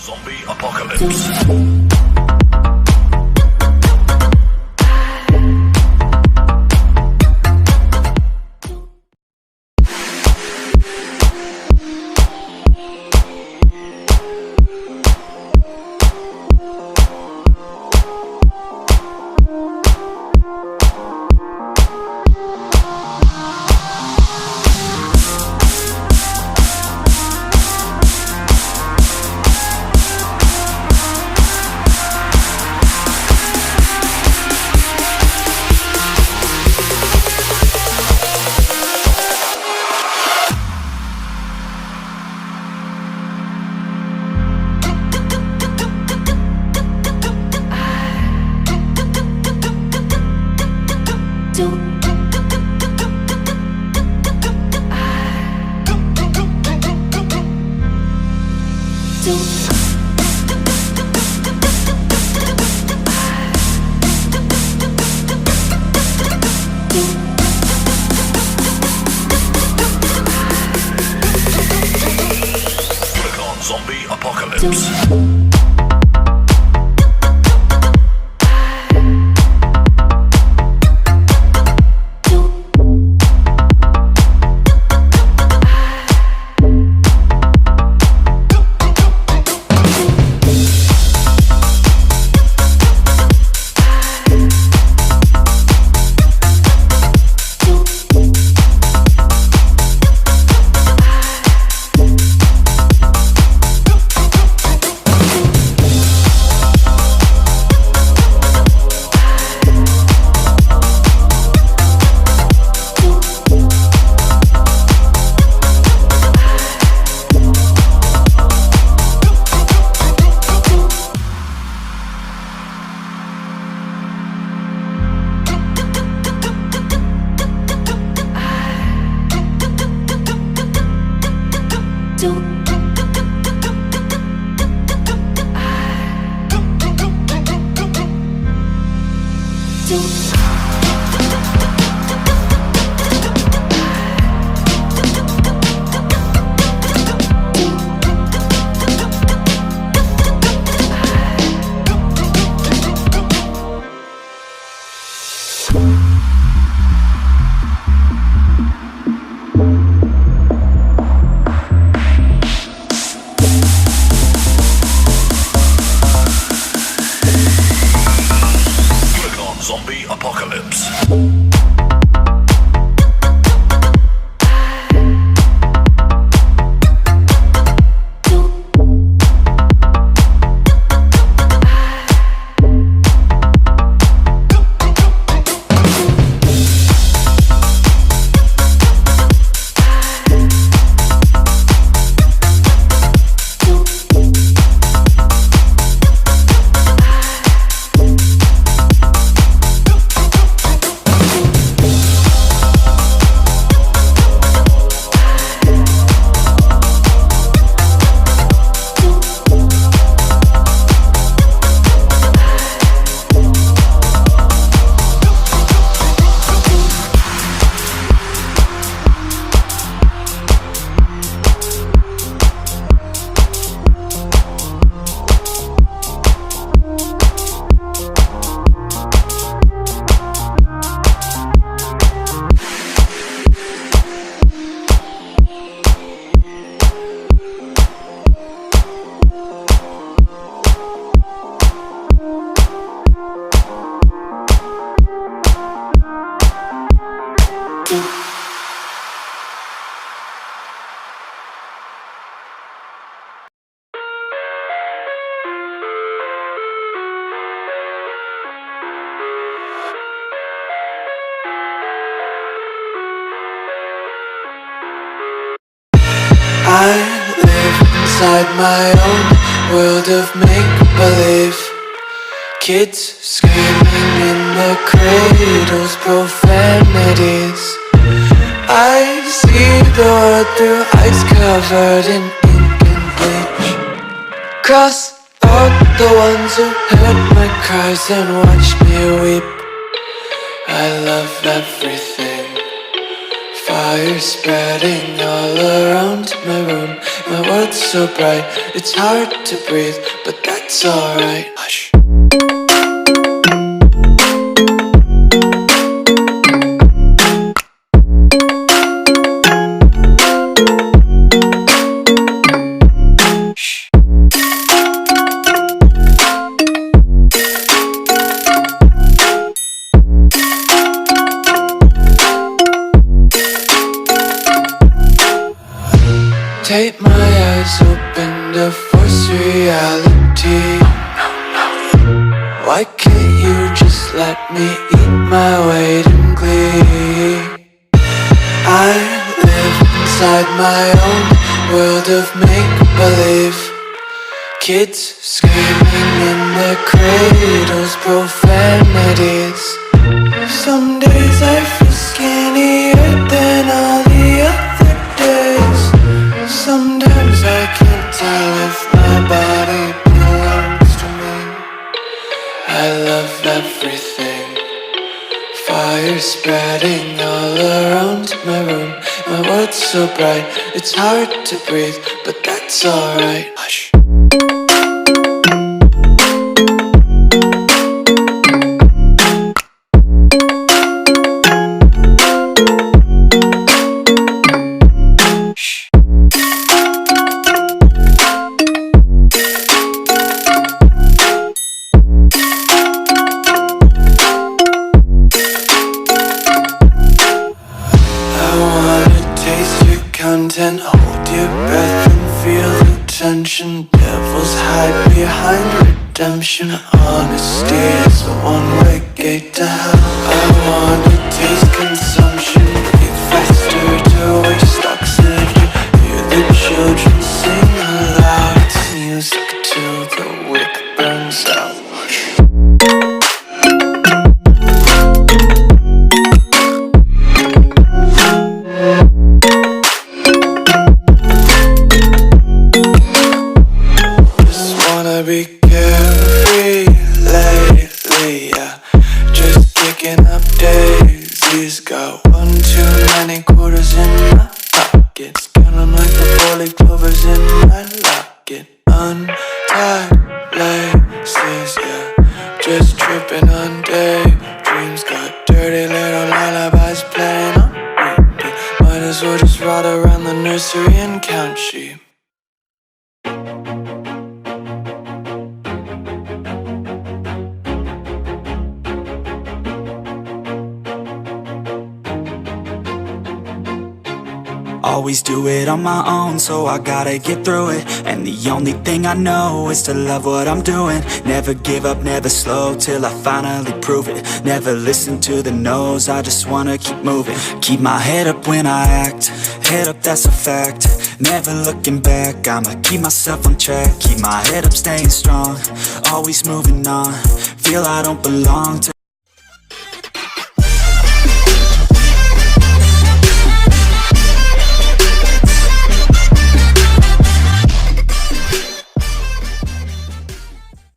Zombie apocalypse. Zombie apocalypse. Zombie apocalypse. I live inside my own world of make-believe. Kids screaming in the cradles, profanities. I see the world through eyes covered in ink and bleach. Cross out the ones who heard my cries and watched me weep. I love everything. Fire spreading all around my room. My world's so bright, it's hard to breathe, but that's alright. Hush. Take my eyes open to force reality. Why can't you just let me eat my weight in glee? I live inside my own world of make-believe. Kids screaming in their cradles, profanities. Some days I feel skinnier than all the other days. Sometimes I can't tell if my body belongs to me. I love everything. Fire spreading all around my room. My world's so bright, it's hard to breathe, but that's alright. Hush. Content, hold your breath and feel the tension. Devils hide behind redemption. Honesty is a one-way gate to hell. I wanna taste consumption, breathe faster to waste oxygen. Hear the children sing aloud. It's music till the wick burns out. Be carefree lately, yeah. Just kicking up daisies. Got one too many quarters in my pockets. Counting like the four-leaf clovers in my locket. Untied laces, yeah. Just tripping on daydreams. Got dirty little lullabies playing on repeat. Might as well just ride around the nursery and count sheep. Always do it on my own, so I gotta get through it. And the only thing I know is to love what I'm doing. Never give up, never slow, till I finally prove it. Never listen to the no's, I just wanna keep moving. Keep my head up when I act, head up, that's a fact. Never looking back, I'ma keep myself on track. Keep my head up, staying strong, always moving on. Feel I don't belong to